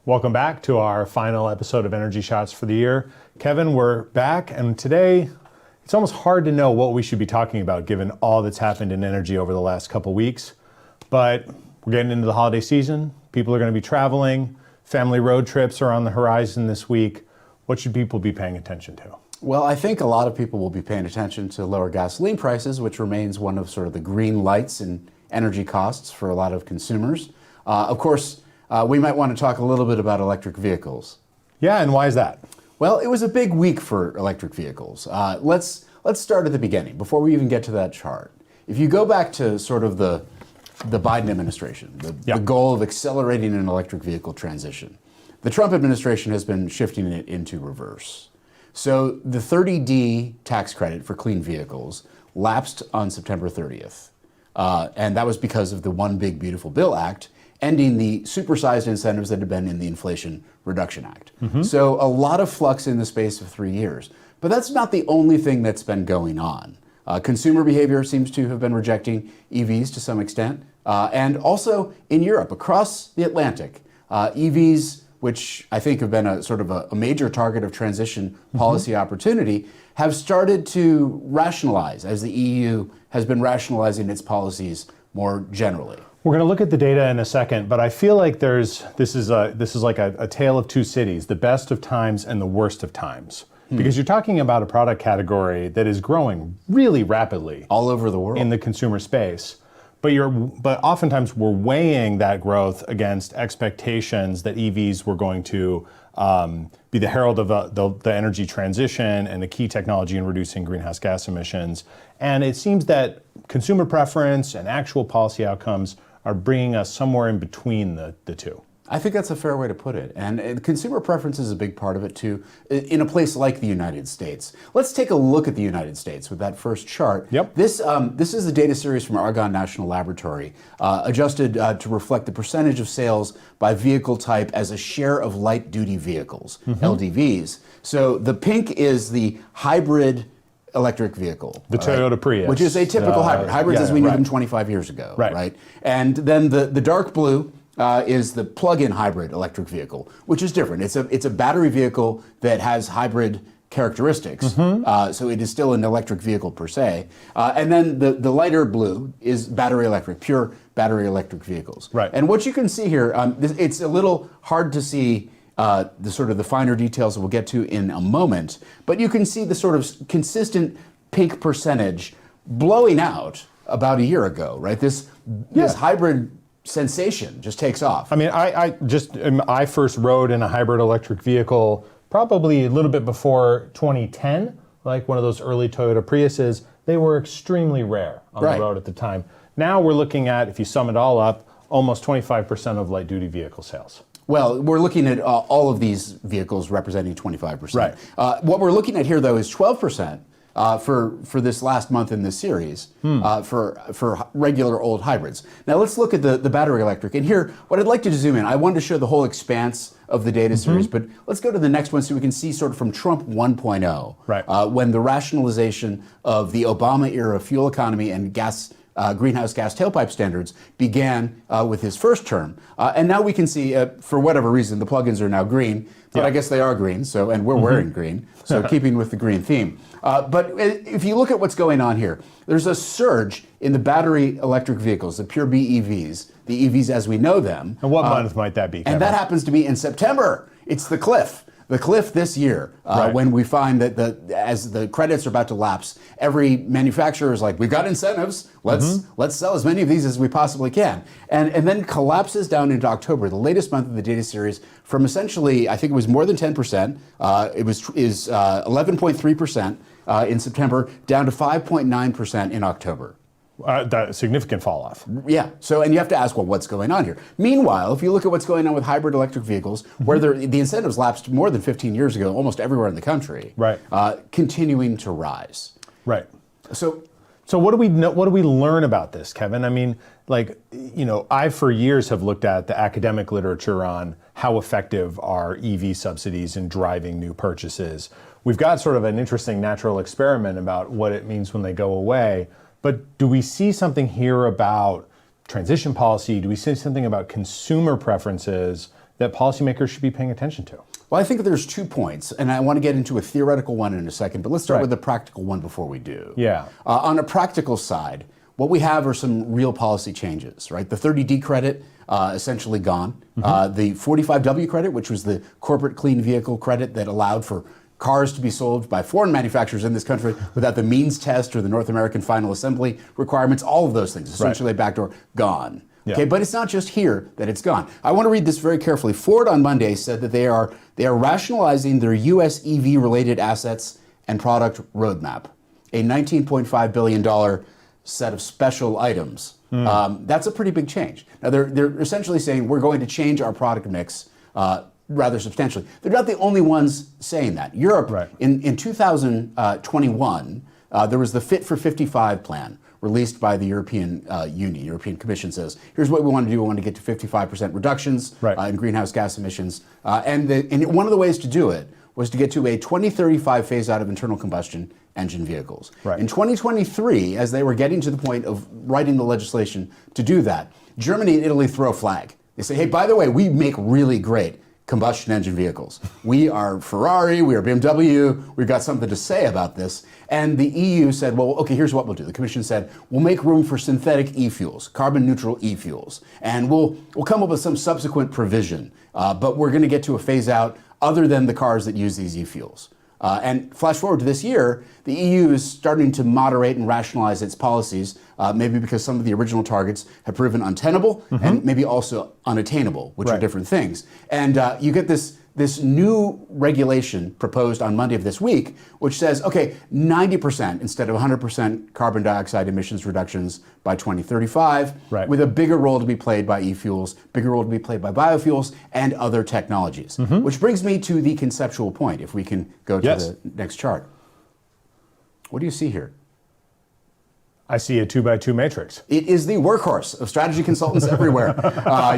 Welcome back to our final episode of Energy Shots for the year. Kevin, we're back, and today it's almost hard to know what we should be talking about given all that's happened in energy over the last couple weeks. But we're getting into the holiday season. People are going to be traveling. Family road trips are on the horizon this week. What should people be paying attention to? Well, I think a lot of people will be paying attention to lower gasoline prices, which remains one of sort of the green lights in energy costs for a lot of consumers. Of course, we might want to talk a little bit about electric vehicles. Yeah, and why is that? Well, it was a big week for electric vehicles. Let's start at the beginning, before we even get to that chart. If you go back to sort of the Biden administration, the goal of accelerating an electric vehicle transition, the Trump administration has been shifting it into reverse. So the 30D tax credit for clean vehicles lapsed on September 30th. And that was because of the One Big Beautiful Bill Act, ending the supersized incentives that had been in the Inflation Reduction Act. So a lot of flux in the space of 3 years. But that's not the only thing that's been going on. Consumer behavior seems to have been rejecting EVs to some extent. And also in Europe, across the Atlantic, EVs, which I think have been a sort of a major target of transition policy opportunity, have started to rationalize as the EU has been rationalizing its policies more generally. We're going to look at the data in a second, but I feel like this is like a tale of two cities, the best of times and the worst of times. Because you're talking about a product category that is growing really rapidly all over the world in the consumer space. But oftentimes we're weighing that growth against expectations that EVs were going to be the herald of the energy transition and a key technology in reducing greenhouse gas emissions. And it seems that consumer preference and actual policy outcomes are bringing us somewhere in between the two. I think that's a fair way to put it. And consumer preference is a big part of it too, in a place like the United States. Let's take a look at the United States with that first chart. Yep. This is a data series from Argonne National Laboratory, adjusted to reflect the percentage of sales by vehicle type as a share of light-duty vehicles, LDVs. So the pink is the hybrid electric vehicle. The Toyota Prius. Which is a typical hybrid. Hybrids as we knew them 25 years ago, right? And then the dark blue is the plug-in hybrid electric vehicle, which is different. It's a battery vehicle that has hybrid characteristics, so it is still an electric vehicle per se. And then the lighter blue is battery electric, pure battery electric vehicles. Right. And what you can see here, it's a little hard to see the finer details that we'll get to in a moment, but you can see the sort of consistent pink percentage blowing out about a year ago, right? This hybrid sensation just takes off. I mean, I first rode in a hybrid electric vehicle probably a little bit before 2010, like one of those early Toyota Priuses. They were extremely rare on the road at the time. Now we're looking at, if you sum it all up, almost 25% of light-duty vehicle sales. Well, we're looking at all of these vehicles representing 25%. Right. What we're looking at here, though, is 12% for this last month in this series for regular old hybrids. Now let's look at the battery electric. And here, what I'd like to zoom in, I wanted to show the whole expanse of the data series, but let's go to the next one so we can see sort of from Trump 1.0, right. When the rationalization of the Obama era fuel economy and greenhouse gas tailpipe standards began with his first term. And now we can see, for whatever reason, the plugins are now green, but I guess they are green, and we're wearing green, so keeping with the green theme. But if you look at what's going on here, there's a surge in the battery electric vehicles, the pure BEVs, the EVs as we know them. And what month might that be, Kevin? And that happens to be in September. It's the cliff. The cliff this year, when we find that as the credits are about to lapse, every manufacturer is like, we've got incentives, let's sell as many of these as we possibly can. And then collapses down into October, the latest month of the data series, from essentially, I think it was more than 10%, is 11.3% in September, down to 5.9% in October. That significant fall off. Yeah. So, and you have to ask, well, what's going on here? Meanwhile, if you look at what's going on with hybrid electric vehicles, where the incentives lapsed more than 15 years ago, almost everywhere in the country, right, continuing to rise. Right. So what do we know? What do we learn about this, Kevin? I mean, I for years have looked at the academic literature on how effective are EV subsidies in driving new purchases. We've got sort of an interesting natural experiment about what it means when they go away. But do we see something here about transition policy? Do we see something about consumer preferences that policymakers should be paying attention to? Well, I think there's 2 points, and I want to get into a theoretical one in a second, but let's start with the practical one before we do. Yeah. On a practical side, what we have are some real policy changes, right? The 30D credit, essentially gone. The 45W credit, which was the corporate clean vehicle credit that allowed for cars to be sold by foreign manufacturers in this country without the means test or the North American final assembly requirements, all of those things, essentially a backdoor, gone. Yeah. Okay, but it's not just here that it's gone. I want to read this very carefully. Ford on Monday said that they are rationalizing their U.S. EV related assets and product roadmap, a $19.5 billion set of special items. That's a pretty big change. Now they're essentially saying we're going to change our product mix rather substantially. They're not the only ones saying that. Europe, in 2021, there was the Fit for 55 plan released by the European Union. European Commission says, here's what we want to do. We want to get to 55% reductions in greenhouse gas emissions. And one of the ways to do it was to get to a 2035 phase out of internal combustion engine vehicles. In 2023, as they were getting to the point of writing the legislation to do that, Germany and Italy throw a flag. They say, hey, by the way, we make really great combustion engine vehicles. We are Ferrari, we are BMW, we've got something to say about this. And the EU said, well, okay, here's what we'll do. The Commission said, we'll make room for synthetic e-fuels, carbon neutral e-fuels. And we'll come up with some subsequent provision, but we're gonna get to a phase out other than the cars that use these e-fuels. And flash forward to this year, the EU is starting to moderate and rationalize its policies, maybe because some of the original targets have proven untenable and maybe also unattainable, which are different things. And you get this new regulation proposed on Monday of this week, which says, okay, 90% instead of 100% carbon dioxide emissions reductions by 2035, with a bigger role to be played by e-fuels, bigger role to be played by biofuels, and other technologies. Which brings me to the conceptual point, if we can go to the next chart. What do you see here? I see a 2x2 matrix. It is the workhorse of strategy consultants everywhere.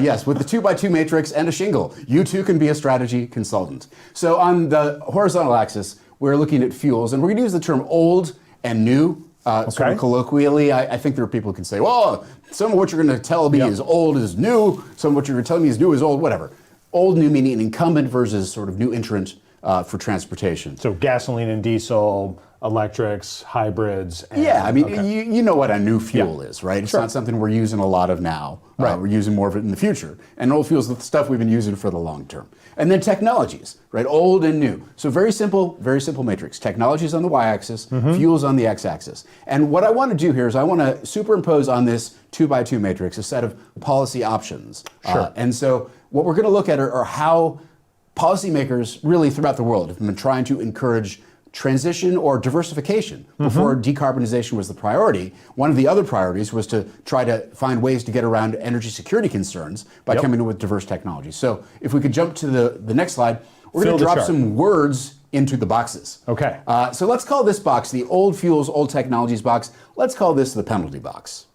Yes, with the 2x2 matrix and a shingle, you too can be a strategy consultant. So on the horizontal axis, we're looking at fuels, and we're going to use the term old and new. Sort of colloquially, I think there are people who can say, well, some of what you're going to tell me is old is new, some of what you're going to tell me is new is old, whatever. Old, new meaning an incumbent versus sort of new entrant for transportation. So gasoline and diesel, electrics, hybrids. And, I mean, you know what a new fuel is, right? It's not something we're using a lot of now. We're using more of it in the future. And old fuels is the stuff we've been using for the long term. And then technologies, right? Old and new. So very simple matrix. Technologies on the y-axis, fuels on the x-axis. And what I want to do here is I want to superimpose on this 2x2 matrix a set of policy options. And so what we're going to look at are how policymakers really throughout the world have been trying to encourage transition or diversification. Before decarbonization was the priority, one of the other priorities was to try to find ways to get around energy security concerns by coming in with diverse technologies. So if we could jump to the next slide, we're going to drop some words into the boxes. So let's call this box the old fuels, old technologies box. Let's call this the penalty box.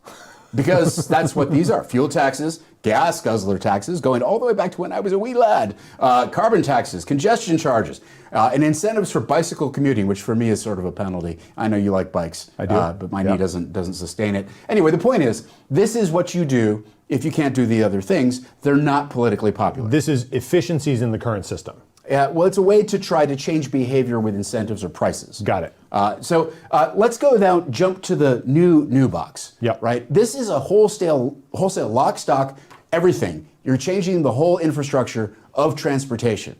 Because that's what these are. Fuel taxes, gas guzzler taxes, going all the way back to when I was a wee lad. Carbon taxes, congestion charges, and incentives for bicycle commuting, which for me is sort of a penalty. I know you like bikes. I do. But my knee doesn't sustain it. Anyway, the point is, this is what you do if you can't do the other things. They're not politically popular. This is efficiencies in the current system. Well, it's a way to try to change behavior with incentives or prices. Got it. So let's go now, jump to the new box. Right. This is a wholesale lock, stock, everything. You're changing the whole infrastructure of transportation.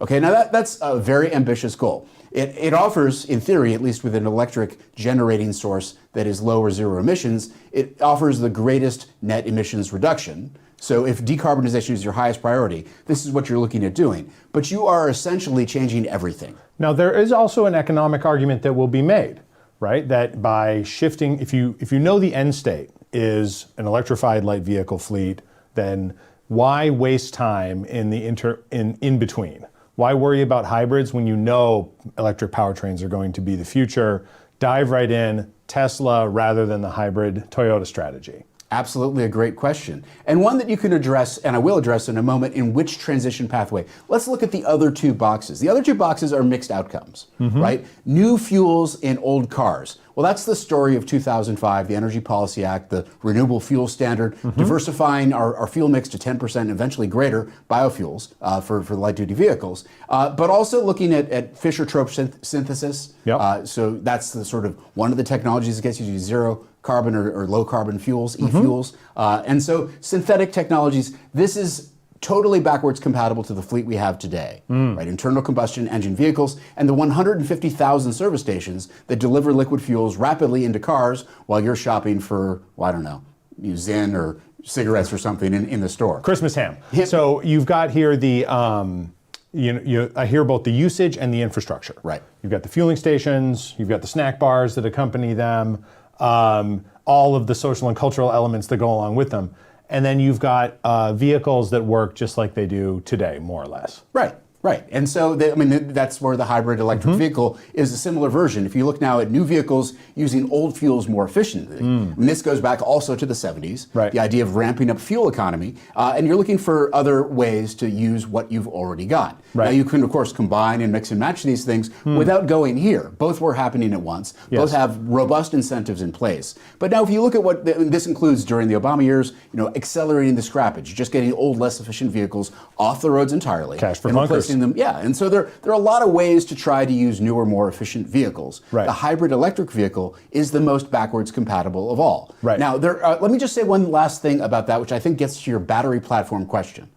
Okay. Now that's a very ambitious goal. It offers, in theory, at least with an electric generating source that is low or zero emissions, it offers the greatest net emissions reduction. So if decarbonization is your highest priority, this is what you're looking at doing. But you are essentially changing everything. Now, there is also an economic argument that will be made, right? That by shifting, if you know the end state is an electrified light vehicle fleet, then why waste time in the in between? Why worry about hybrids when you know electric powertrains are going to be the future? Dive right in, Tesla rather than the hybrid Toyota strategy. Absolutely a great question. And one that you can address, and I will address in a moment, in which transition pathway. Let's look at the other two boxes. The other two boxes are mixed outcomes, right? New fuels in old cars. Well, that's the story of 2005, the Energy Policy Act, the Renewable Fuel Standard, diversifying our fuel mix to 10% and eventually greater biofuels for light-duty vehicles, but also looking at Fischer-Tropsch synthesis. Yep. So that's the sort of one of the technologies that gets you to zero carbon or low carbon fuels, e-fuels. And so synthetic technologies, this is totally backwards compatible to the fleet we have today, right? Internal combustion engine vehicles and the 150,000 service stations that deliver liquid fuels rapidly into cars while you're shopping for, well, I don't know, Zyn or cigarettes or something in the store. Christmas ham. So you've got here the, I hear both the usage and the infrastructure. Right. You've got the fueling stations, you've got the snack bars that accompany them, all of the social and cultural elements that go along with them. And then you've got vehicles that work just like they do today, more or less. Right. Right. And so, that's where the hybrid electric vehicle is a similar version. If you look now at new vehicles using old fuels more efficiently, this goes back also to the 70s, right. The idea of ramping up fuel economy, and you're looking for other ways to use what you've already got. Right. Now, you can, of course, combine and mix and match these things without going here. Both were happening at once. Yes. Both have robust incentives in place. But now, if you look at what this includes during the Obama years, accelerating the scrappage, just getting old, less efficient vehicles off the roads entirely. Cash for and clunkers. replacing them. Yeah, and so there are a lot of ways to try to use newer, more efficient vehicles. Right. The hybrid electric vehicle is the most backwards compatible of all. Right. Now, let me just say one last thing about that, which I think gets to your battery platform question.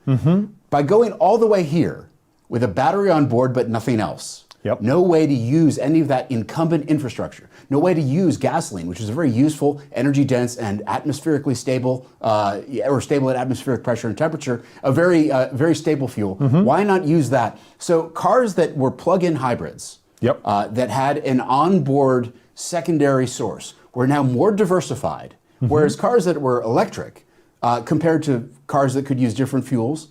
By going all the way here with a battery on board but nothing else, Yep. no way to use any of that incumbent infrastructure. No way to use gasoline, which is a very useful, energy-dense, and atmospherically stable, or stable at atmospheric pressure and temperature, a very stable fuel. Why not use that? So cars that were plug-in hybrids, Yep. that had an onboard secondary source were now more diversified, whereas cars that were electric, compared to cars that could use different fuels,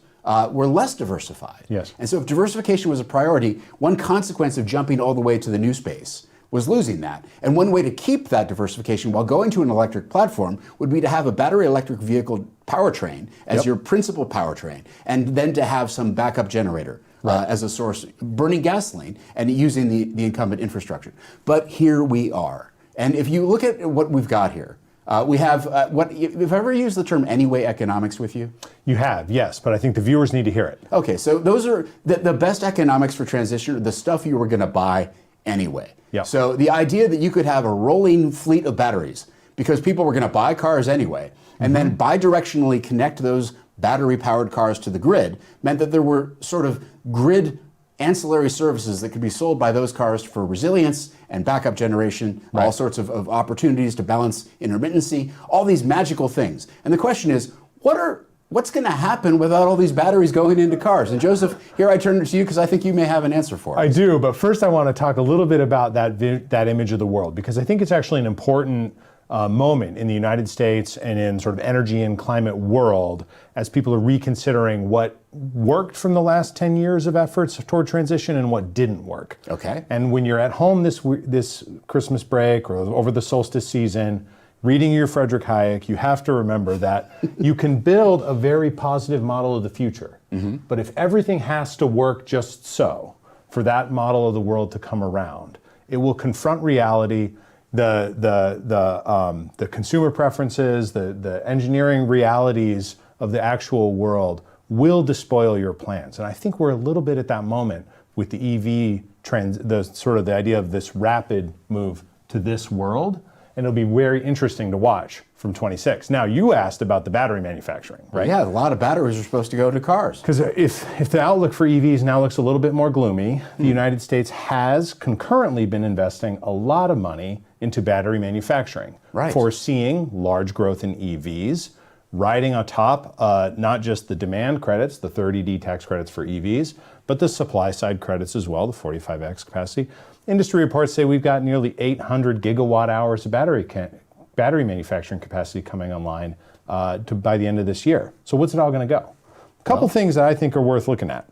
were less diversified. Yes. And so if diversification was a priority, one consequence of jumping all the way to the new space was losing that. And one way to keep that diversification while going to an electric platform would be to have a battery electric vehicle powertrain as your principal powertrain, and then to have some backup generator as a source, burning gasoline and using the incumbent infrastructure. But here we are. And if you look at what we've got here, we have if I ever used the term anyway economics with you? You have, yes, but I think the viewers need to hear it. Okay, so those are the best economics for transition, the stuff you were going to buy anyway. Yep. So the idea that you could have a rolling fleet of batteries because people were going to buy cars anyway, and then bidirectionally connect those battery-powered cars to the grid meant that there were sort of grid ancillary services that could be sold by those cars for resilience and backup generation, all sorts of opportunities to balance intermittency, all these magical things. And the question is, what's going to happen without all these batteries going into cars? And Joseph, here I turn to you because I think you may have an answer for us. I do, but first I want to talk a little bit about that image of the world, because I think it's actually an important moment in the United States and in sort of energy and climate world as people are reconsidering what worked from the last 10 years of efforts toward transition and what didn't work. Okay. And when you're at home this Christmas break or over the solstice season, reading your Frederick Hayek, you have to remember that you can build a very positive model of the future. But if everything has to work just so for that model of the world to come around, it will confront reality. The consumer preferences, the engineering realities of the actual world will despoil your plans. And I think we're a little bit at that moment with the EV trends, the idea of this rapid move to this world. And it'll be very interesting to watch from 26. Now, you asked about the battery manufacturing, right? Yeah, a lot of batteries are supposed to go to cars. Because if the outlook for EVs now looks a little bit more gloomy, the United States has concurrently been investing a lot of money into battery manufacturing, foreseeing large growth in EVs, riding on top not just the demand credits, the 30D tax credits for EVs, but the supply side credits as well, the 45X capacity. Industry reports say we've got nearly 800 gigawatt hours of battery manufacturing capacity coming online by the end of this year. So what's it all going to go? A couple things that I think are worth looking at.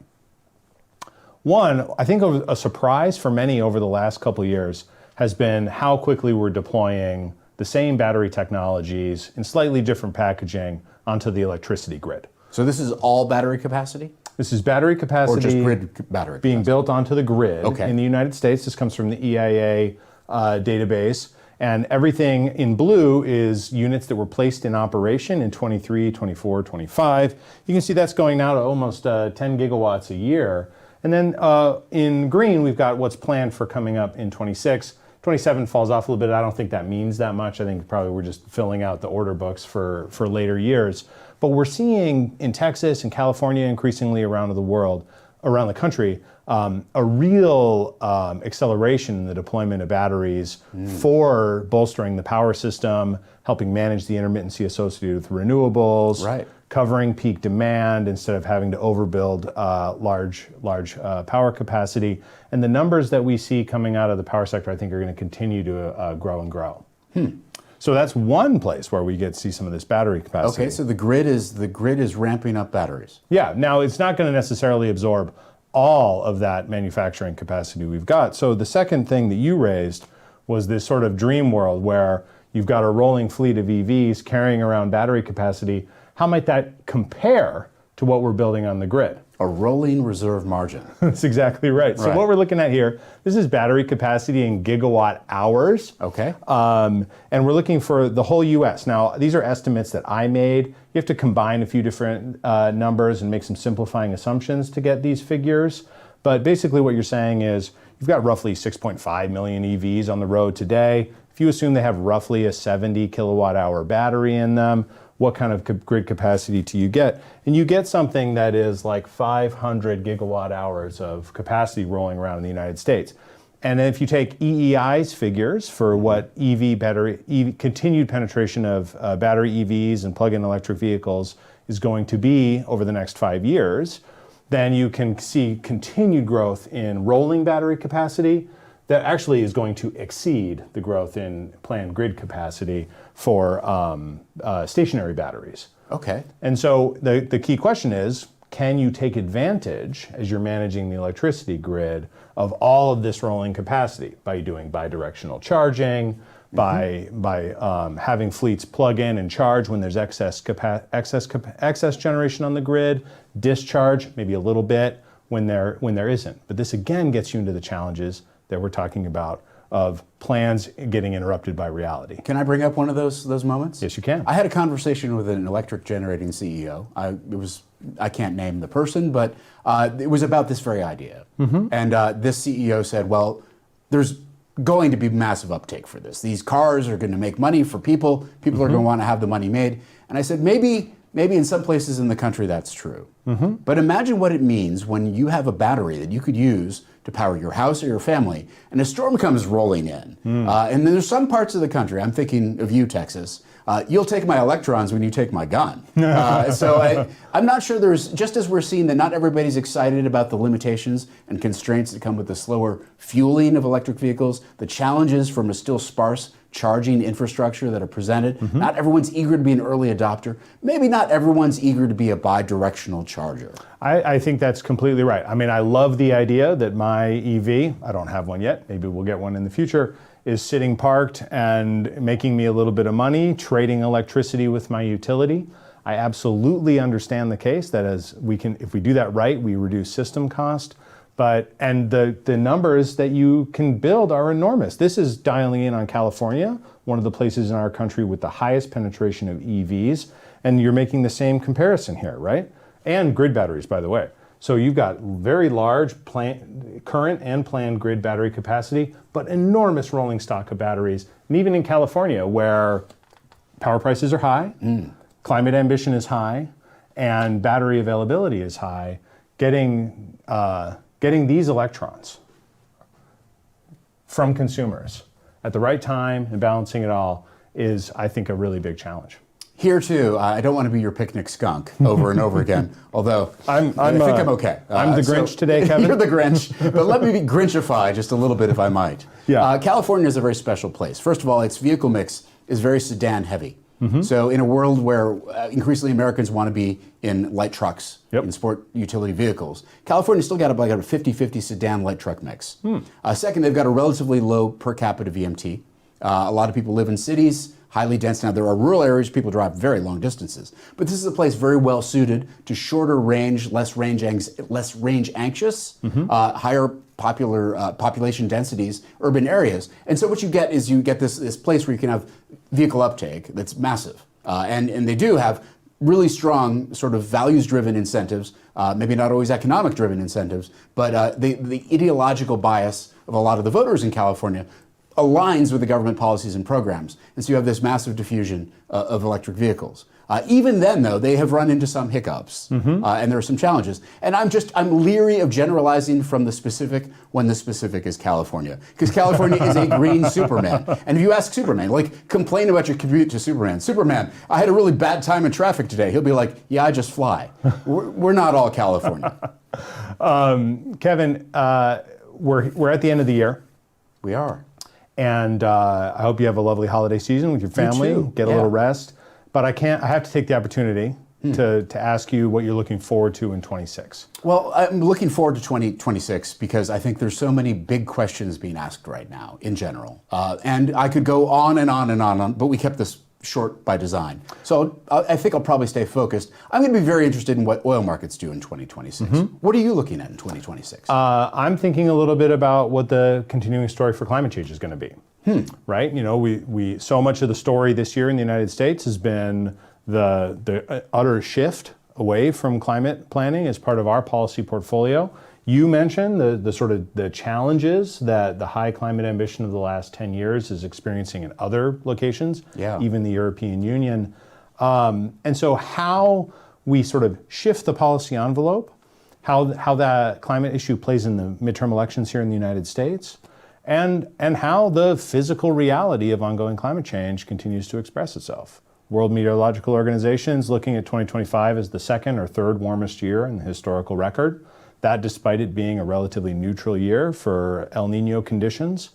One, I think a surprise for many over the last couple of years has been how quickly we're deploying the same battery technologies in slightly different packaging onto the electricity grid. So this is all battery capacity? This is battery capacity Or just grid battery being capacity? built onto the grid in the United States. This comes from the EIA database. And everything in blue is units that were placed in operation in 23, 24, 25. You can see that's going now to almost 10 gigawatts a year. And then in green, we've got what's planned for coming up in 26. 27 falls off a little bit. I don't think that means that much. I think probably we're just filling out the order books for later years. But we're seeing in Texas and California, increasingly around the world, around the country, a real acceleration in the deployment of batteries for bolstering the power system, helping manage the intermittency associated with renewables, covering peak demand instead of having to overbuild large power capacity. And the numbers that we see coming out of the power sector, I think, are going to continue to grow and grow. So that's one place where we get to see some of this battery capacity. Okay, so the grid is ramping up batteries. Yeah, now it's not going to necessarily absorb all of that manufacturing capacity we've got. So the second thing that you raised was this sort of dream world where you've got a rolling fleet of EVs carrying around battery capacity. How might that compare to what we're building on the grid? A rolling reserve margin. That's exactly right. So what we're looking at here, this is battery capacity in gigawatt hours. Okay. And we're looking for the whole US. Now, these are estimates that I made. You have to combine a few different numbers and make some simplifying assumptions to get these figures. But basically what you're saying is you've got roughly 6.5 million EVs on the road today. If you assume they have roughly a 70 kilowatt hour battery in them, what kind of grid capacity do you get? And you get something that is like 500 gigawatt hours of capacity rolling around in the United States. And then if you take EEI's figures for what continued penetration of battery EVs and plug-in electric vehicles is going to be over the next 5 years, then you can see continued growth in rolling battery capacity that actually is going to exceed the growth in planned grid capacity for stationary batteries. Okay. And so the key question is, can you take advantage, as you're managing the electricity grid, of all of this rolling capacity by doing bidirectional charging, by having fleets plug in and charge when there's excess generation on the grid, discharge maybe a little bit when there isn't. But this again gets you into the challenges that we're talking about of plans getting interrupted by reality. Can I bring up one of those moments? Yes, you can. I had a conversation with an electric generating CEO. I can't name the person, but it was about this very idea. And this CEO said, well, there's going to be massive uptake for this. These cars are going to make money for people. People are going to want to have the money made. And I said, maybe in some places in the country that's true. But imagine what it means when you have a battery that you could use to power your house or your family, and a storm comes rolling in. And there's some parts of the country, I'm thinking of you, Texas, you'll take my electrons when you take my gun. So I'm not sure just as we're seeing that not everybody's excited about the limitations and constraints that come with the slower fueling of electric vehicles, the challenges from a still sparse charging infrastructure that are presented. Not everyone's eager to be an early adopter. Maybe not everyone's eager to be a bi-directional charger. I think that's completely right. I mean, I love the idea that my EV, I don't have one yet, maybe we'll get one in the future, is sitting parked and making me a little bit of money, trading electricity with my utility. I absolutely understand the case that if we do that right, we reduce system cost. And the numbers that you can build are enormous. This is dialing in on California, one of the places in our country with the highest penetration of EVs, and you're making the same comparison here, right? And grid batteries, by the way. So you've got very large current and planned grid battery capacity, but enormous rolling stock of batteries. And even in California, where power prices are high, climate ambition is high, and battery availability is high, getting these electrons from consumers at the right time and balancing it all is, I think, a really big challenge. Here too, I don't want to be your picnic skunk over and over again, although I think I'm okay. I'm the Grinch today, Kevin. You're the Grinch, but let me be Grinchify just a little bit if I might. Yeah. California is a very special place. First of all, its vehicle mix is very sedan heavy. So in a world where increasingly Americans want to be in light trucks, in sport utility vehicles, California's still got about a 50-50 sedan light truck mix. Second, they've got a relatively low per capita VMT. A lot of people live in cities, highly dense. Now, there are rural areas, people drive very long distances. But this is a place very well suited to shorter range, less range anxious, higher population densities, urban areas. And so what you get is this place where you can have vehicle uptake that's massive. And they do have really strong sort of values-driven incentives, maybe not always economic-driven incentives, but the ideological bias of a lot of the voters in California aligns with the government policies and programs. And so you have this massive diffusion of electric vehicles. Even then, though, they have run into some hiccups, and there are some challenges. And I'm leery of generalizing from the specific when the specific is California, because California is a green Superman. And if you ask Superman, like, complain about your commute to Superman. Superman, I had a really bad time in traffic today. He'll be like, yeah, I just fly. We're not all California. Kevin, we're at the end of the year. We are. And I hope you have a lovely holiday season with your family. You too. Get a little rest. But I have to take the opportunity to ask you what you're looking forward to in 26. Well, I'm looking forward to 2026 because I think there's so many big questions being asked right now in general. And I could go on and on and on, but we kept this short by design. So I think I'll probably stay focused. I'm going to be very interested in what oil markets do in 2026. What are you looking at in 2026? I'm thinking a little bit about what the continuing story for climate change is going to be. Right? You know, we so much of the story this year in the United States has been the utter shift away from climate planning as part of our policy portfolio. You mentioned the sort of the challenges that the high climate ambition of the last 10 years is experiencing in other locations, even the European Union. And so how we sort of shift the policy envelope, how that climate issue plays in the midterm elections here in the United States, and how the physical reality of ongoing climate change continues to express itself. World Meteorological Organization is looking at 2025 as the second or third warmest year in the historical record. That despite it being a relatively neutral year for El Nino conditions.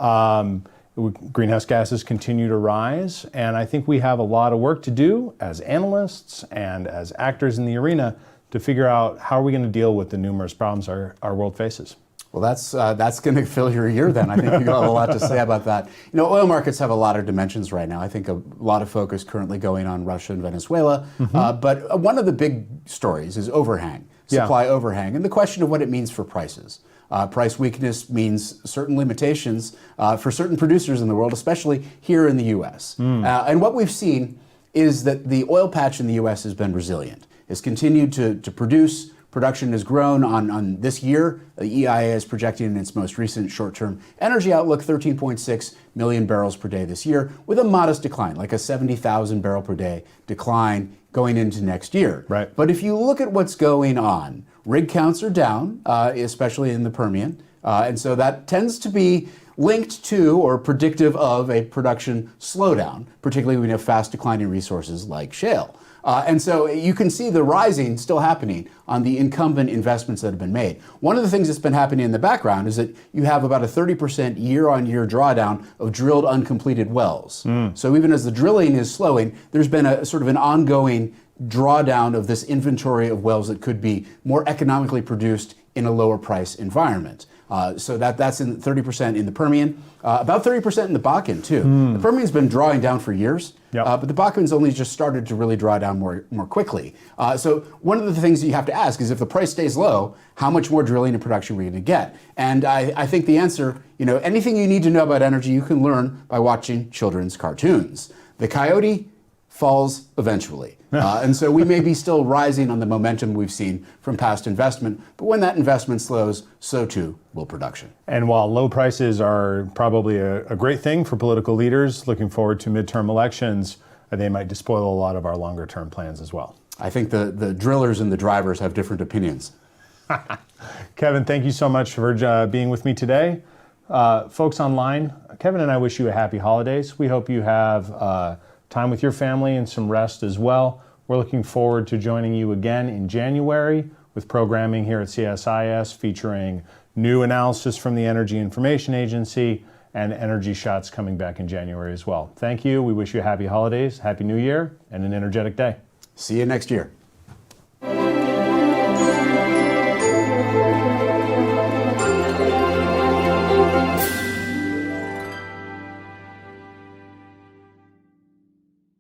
Greenhouse gases continue to rise, and I think we have a lot of work to do as analysts and as actors in the arena to figure out how are we going to deal with the numerous problems our world faces. Well, that's going to fill your year then. I think you have a lot to say about that. You know, oil markets have a lot of dimensions right now. I think a lot of focus currently going on Russia and Venezuela. But one of the big stories is overhang, supply overhang, and the question of what it means for prices. Price weakness means certain limitations for certain producers in the world, especially here in the U.S. And what we've seen is that the oil patch in the U.S. has been resilient. It's continued to produce. Production has grown on this year. The EIA is projecting in its most recent short-term energy outlook 13.6 million barrels per day this year, with a modest decline, like a 70,000 barrel per day decline going into next year. Right. But if you look at what's going on, rig counts are down, especially in the Permian. And so that tends to be linked to or predictive of a production slowdown, particularly when you have fast declining resources like shale. And so you can see the rising still happening on the incumbent investments that have been made. One of the things that's been happening in the background is that you have about a 30% year-on-year drawdown of drilled uncompleted wells. So even as the drilling is slowing, there's been a sort of an ongoing drawdown of this inventory of wells that could be more economically produced in a lower price environment. So that's in 30% in the Permian, about 30% in the Bakken too. The Permian's been drawing down for years, but the Bakken's only just started to really draw down more quickly. So one of the things that you have to ask is if the price stays low, how much more drilling and production are we going to get? And I think the answer, you know, anything you need to know about energy, you can learn by watching children's cartoons. The coyote falls eventually. And so we may be still rising on the momentum we've seen from past investment, but when that investment slows, so too will production. And while low prices are probably a great thing for political leaders looking forward to midterm elections, they might despoil a lot of our longer term plans as well. I think the drillers and the drivers have different opinions. Kevin, thank you so much for being with me today. Folks online, Kevin and I wish you a happy holidays. We hope you have time with your family and some rest as well. We're looking forward to joining you again in January with programming here at CSIS featuring new analysis from the Energy Information Agency and Energy Shots coming back in January as well. Thank you. We wish you happy holidays, happy new year, and an energetic day. See you next year.